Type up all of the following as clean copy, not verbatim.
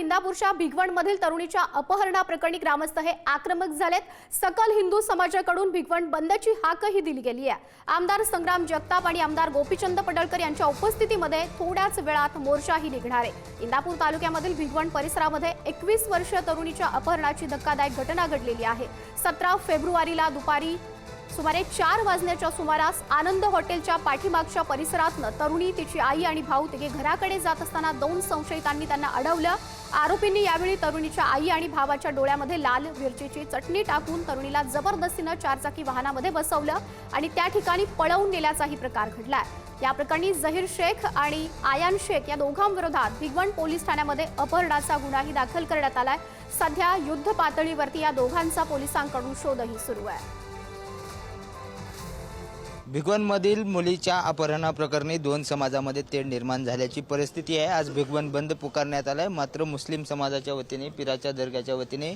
इंदापूरच्या भिगवणमधील तरुणीच्या अपहरणाप्रकरणी ग्रामस्थ हे आक्रमक झालेत। सकल हिंदू समाजाकडून भिगवण बंदची हाकही दिली गेली आहे। आमदार संग्राम जगताप आणि आमदार गोपीचंद पडळकर यांच्या उपस्थितीमध्ये थोड्याच वेळात मोर्चाही निघणार आहे। इंदापूर तालुक्यामधील भिगवण परिसरामध्ये 21 वर्षीय तरुणीच्या अपहरणाची धक्कादायक घटना घडलेली आहे। 17 फेब्रुवारीला दुपारी सुमारे 4 वाजण्याच्या सुमारास आनंद हॉटेलच्या पाठीमागच्या परिसरातनं तरुणी, तिची आई आणि भाऊ तिघे घराकडे जात असताना 2 संशयितांनी त्यांना अडवलं। आरोपींनी यावेळी तरुणीच्या आई आणि भावाच्या डोळ्यामध्ये लाल मिरचीची चटणी टाकून तरुणीला जबरदस्तीनं 4 चाकी वाहनामध्ये बसवलं आणि त्या ठिकाणी पळवून नेल्याचाही प्रकार घडलाय। या प्रकरणी जहीर शेख आणि आयान शेख या दोघांविरोधात भिगवण पोलीस ठाण्यामध्ये अपहरणाचा गुन्हाही दाखल करण्यात आलाय। सध्या युद्ध पातळीवरती या दोघांचा पोलिसांकडून शोधही सुरू आहे। भिगवणमधील मुलीच्या अपहरणाप्रकरणी 2 समाजामध्ये तेढ निर्माण झाल्याची परिस्थिती आहे। आज भिगवण बंद पुकारण्यात आलाय। मात्र मुस्लिम समाजाच्या वतीने, पिराच्या दर्ग्याच्या वतीने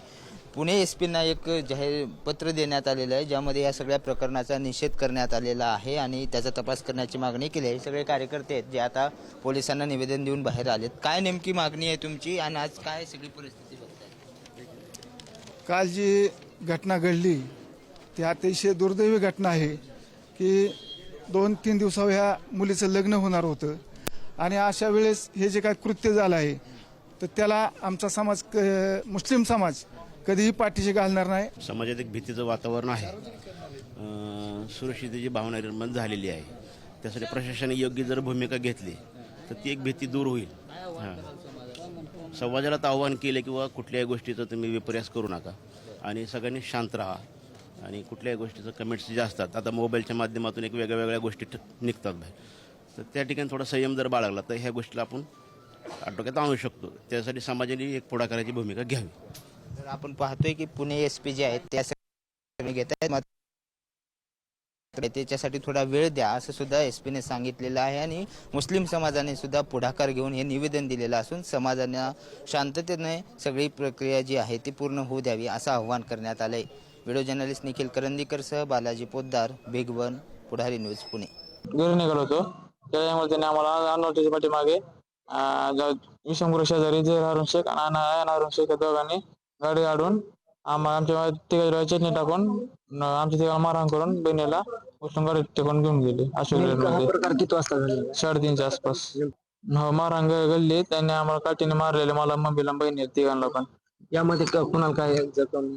पुणे एसपींना एक जाहीर पत्र देण्यात आलेलं आहे, ज्यामध्ये या सगळ्या प्रकरणाचा निषेध करण्यात आलेला आहे आणि त्याचा तपास करण्याची मागणी केली आहे। सगळे कार्यकर्ते आहेत जे आता पोलिसांना निवेदन देऊन बाहेर आलेत। काय नेमकी मागणी आहे तुमची आणि आज काय सगळी परिस्थिती बघताय? काल जी घटना घडली ती अतिशय दुर्दैवी घटना आहे की 2-3 दिवसावर ह्या मुलीचं लग्न होणार होतं आणि अशा वेळेस हे जे काय कृत्य झालं आहे तर त्याला आमचा समाज, मुस्लिम समाज कधीही पाठीशी घालणार नाही। समाजात एक भीतीचं वातावरण आहे, सुरक्षिततेची भावना निर्माण झालेली आहे। त्यासाठी प्रशासनाने योग्य जर भूमिका घेतली तर ती एक भीती दूर होईल। समाजाला आव्हान केले किंवा कुठल्याही गोष्टीचा तुम्ही विपर्यास करू नका आणि सगळ्यांनी शांत राहा आणि कुठल्याही गोष्टीचं कमेंट्स जे असतात, आता मोबाईलच्या माध्यमातून एक वेगळ्या गोष्टी निघतात बाहेर, तर त्या ठिकाणी थोडा संयम जर बाळगला तर ह्या गोष्टीला आपण आटोक्यात आणू शकतो। त्यासाठी समाजाने एक पुढाकाराची भूमिका घ्यावी। तर आपण पाहतोय की पुणे एसपी जे आहेत त्या घेत आहेत, मात्र त्याच्यासाठी थोडा वेळ द्या असं सुद्धा एसपीने सांगितलेलं आहे आणि मुस्लिम समाजाने सुद्धा पुढाकार घेऊन हे निवेदन दिलेलं असून समाजाने शांततेने सगळी प्रक्रिया जी आहे ती पूर्ण होऊ द्यावी असं आवाहन करण्यात आलंय। व्हिडिओ जर्नलिस्ट निखिल करंदीकरसह बालाजी पोद्दार, भिगवण, पुढारी न्यूज, पुणे। घरी निघालो होतो त्यामुळे त्यांनी आम्हाला अनोटीच्या पाठीमागे विषमगुरु शेजारी जहीर हारून शेख आणि आयन हारून शेख या दोघांनी गाडी काढून आमच्या तिघांच्या चटणी टाकून आमच्या तिघांना मारहाण करून बहिणीला उचलून गाडीत टेकून घेऊन गेले। प्रकार किती वाजता झाला? 3:30च्या आसपास मारहाण घडली। त्यांनी आम्हाला काठीने मारलेले, मला, मम्मीला, बहिणी तिघांना पण। यामध्ये कुणाला काय जखम?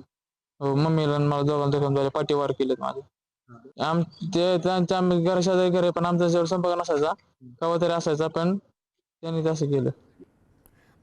मम्मीला मला दोघांना जखम झाले, पाठीवार केलेत माझे। त्यांच्या आम्ही घर शेजारी घर, पण आमचा जवळ संपर्क नसायचा, केव्हा तरी असायचा, पण त्यांनी तसं केलं।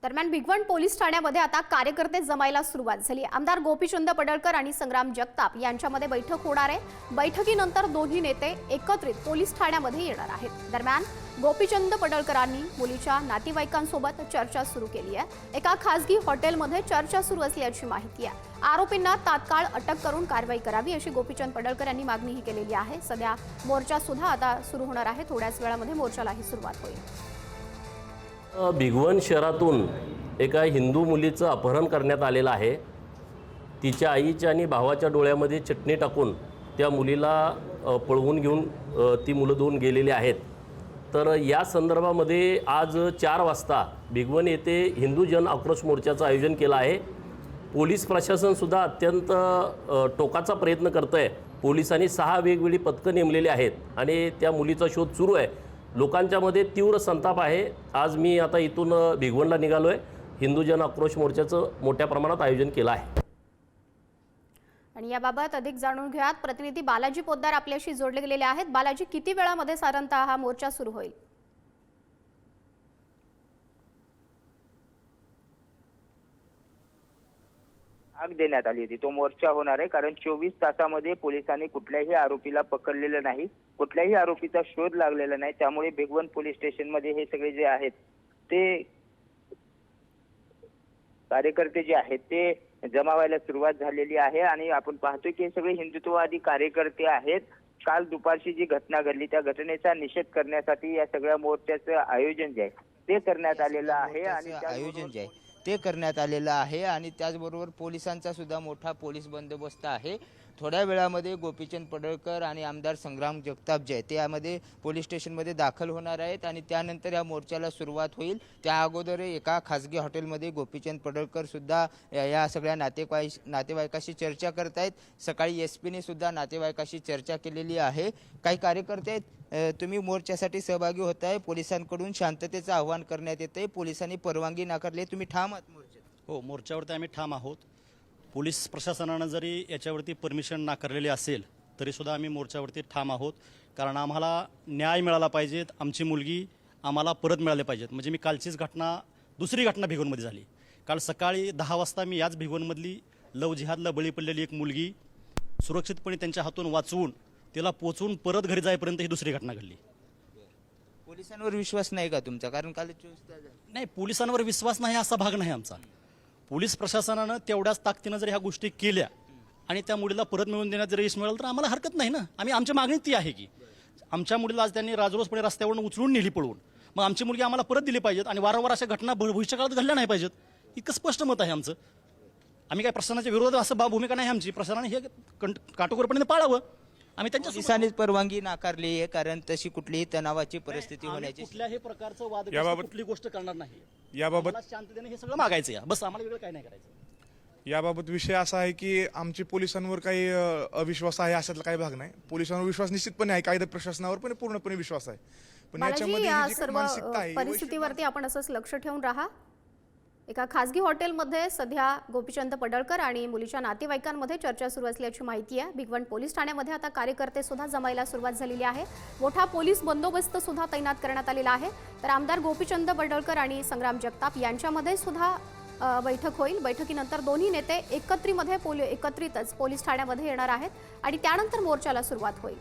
दरम्यान भिगवण पोलीस ठाण्यामध्ये आता कार्यकर्ते जमायला सुरुवात झाली। आमदार गोपीचंद पडळकर आणि संग्राम जगताप यांच्यामध्ये बैठक होणार आहे। बैठकीनंतर दोन्ही नेते एकत्रित पोलीस ठाण्यामध्ये येणार आहेत। दरम्यान गोपीचंद पडळकरांनी मुलीच्या नातेवाईकांसोबत चर्चा सुरू केली आहे। एका खासगी हॉटेलमध्ये चर्चा सुरू असल्याची माहिती आहे। आरोपींना तात्काळ अटक करून कारवाई करावी अशी गोपीचंद पडळकर यांनी मागणीही केलेली आहे। सध्या मोर्चा सुद्धा आता सुरू होणार आहे। थोड्याच वेळामध्ये मोर्चालाही सुरुवात होईल। भिगवण शहरातून एका हिंदू मुलीचं अपहरण करण्यात आलेलं आहे। तिच्या आईच्या आणि भावाच्या डोळ्यामध्ये चटणी टाकून त्या मुलीला पळवून घेऊन ती मुलं 2 गेलेली आहेत। तर या संदर्भामध्ये आज 4 वाजता भिगवण येथे हिंदू जन आक्रोश मोर्चाचं आयोजन केलं आहे। पोलीस प्रशासनसुद्धा अत्यंत टोकाचा प्रयत्न करतं आहे। पोलिसांनी 6 वेगवेगळी पथकं नेमलेली आहेत आणि त्या मुलीचा शोध सुरू आहे। लोकांच्या मध्ये तीव्र संताप आहे। आज मी आता इथून भिगवणला निघालो आहे। हिंदू जन आक्रोश मोर्चाचं मोठ्या प्रमाणात आयोजन केलं आहे आणि याबाबत अधिक जाणून घेऊयात। प्रतिनिधी बालाजी पोद्दार आपल्याशी जोडले गेलेले आहेत। बालाजी, किती वेळामध्ये साधारणतः हा मोर्चा सुरू होईल? आग देण्यात आली होती, तो मोर्चा होणार आहे, कारण 24 तासामध्ये पोलिसांनी कुठल्याही आरोपीला पकडलेलं नाही, कुठल्याही आरोपीचा शोध लागलेला नाही। त्यामुळे भिगवण पोलीस स्टेशन मध्ये हे सगळे जे आहेत ते कार्यकर्ते जे आहेत ते जमा व्हायला सुरुवात झालेली आहे आणि आपण पाहतोय की हे सगळे हिंदुत्ववादी कार्यकर्ते आहेत। काल दुपारची जी घटना घडली त्या घटनेचा निषेध करण्यासाठी या सगळ्या मोर्चाचं आयोजन जे आहे ते करण्यात आलेलं आहे आणि आयोजन जे आहे ते करण्यात आलेलं आहे आणि त्याचबरोबर पोलिसांचा सुद्धा मोठा पोलीस बंदोबस्त आहे। थोड्या वेळामध्ये गोपीचंद पडळकर आणि आमदार संग्राम जगताप जे आहेत ते यामध्ये पोलीस स्टेशनमध्ये दाखल होणार आहेत आणि त्यानंतर या मोर्चाला सुरुवात होईल. त्या अगोदर एका खासगी हॉटेलमध्ये गोपीचंद पडळकर सुद्धा या सगळ्या नातेवाईकाशी चर्चा करत आहेत. सकाळी एसपीने सुद्धा नातेवाईकाशी चर्चा केलेली आहे. काही कार्यकर्ते आहेत, तुम्ही मोर्चासाठी सहभागी होत आहे, पोलिसांकडून शांततेचं आवाहन करण्यात येते, पोलिसांनी परवानगी नाकारली, तुम्ही ठाम आहात मोर्चात? हो, मोर्चावरती आम्ही ठाम आहोत. पोलीस प्रशासनानं जरी याच्यावरती परमिशन नाकारलेली असेल तरीसुद्धा आम्ही मोर्चावरती ठाम आहोत. कारण आम्हाला न्याय मिळाला पाहिजेत, आमची मुलगी आम्हाला परत मिळाली पाहिजेत. म्हणजे मी कालचीच घटना, दुसरी घटना भिगवणमध्ये झाली. काल सकाळी 10 वाजता मी याच भिगवणमधली लव जिहादला बळी पडलेली एक मुलगी सुरक्षितपणे त्यांच्या हातून वाचवून तिला पोचवून परत घरी जाईपर्यंत ही दुसरी घटना घडली. पोलिसांवर विश्वास नाही का तुमचा? कारण काल 24 तास झाले. नाही, पोलिसांवर विश्वास नाही असा भाग नाही आमचा. पोलीस प्रशासनानं तेवढ्याच ताकदीनं जर ह्या गोष्टी केल्या आणि त्या मुलीला परत मिळवून देण्यात जर यश मिळालं तर आम्हाला हरकत नाही ना. आमची मागणी ती आहे की आमच्या मुलीला आज त्यांनी राजरोसपणे रस्त्यावरून उचलून नेली पळवून, मग आमची मुलगी आम्हाला परत दिली पाहिजेत आणि वारंवार अशा घटना भविष्यकाळात घडल्या नाही पाहिजेत. इतकं स्पष्ट मत आहे आमचं. आम्ही काय प्रशासनाच्या विरोधात असं भूमिका नाही आमची. प्रशासनाने हे काटेकोरपणे पाळावं. आम्ही त्यांच्या पोलिसांनीच परवानगी नाकारली आहे, कारण तशी कुठलीही तणावाची परिस्थिती होण्याची कुठल्याही प्रकारचं वाद याबाबत कुठली गोष्ट करणार नाही. याबाबत आम्हाला शांततेने हे सगळं मागायचं आहे, बस. आम्हाला वेगळं काय नाही करायचं. याबाबत विषय असा आहे की आमची पोलिसांवर काही अविश्वास आहे अशातला काही भाग नाही. पोलिसांवर विश्वास निश्चितपणे आहे, कायदा प्रशासनावर पण पूर्णपणे विश्वास आहे. पण बालाजी, याच्यामध्ये या ही जी सर्व मानसिकता आहे, परिस्थितीवरती आपण असंच लक्ष ठेवून राहा. एका खासगी हॉटेलमध्ये सध्या गोपीचंद पडळकर आणि मुलीच्या नातेवाईकांमध्ये चर्चा सुरू असल्याची माहिती आहे. भिगवण पोलीस ठाण्यामध्ये आता कार्यकर्ते सुद्धा जमायला सुरुवात झालेली आहे. मोठा पोलीस बंदोबस्त सुद्धा तैनात करण्यात आलेला आहे. तर आमदार गोपीचंद पडळकर आणि संग्राम जगताप यांच्यामध्ये सुद्धा बैठक होईल. बैठकीनंतर दोन्ही नेते एकत्रितच पोलीस ठाण्यामध्ये येणार आहेत आणि त्यानंतर मोर्चाला सुरुवात होईल.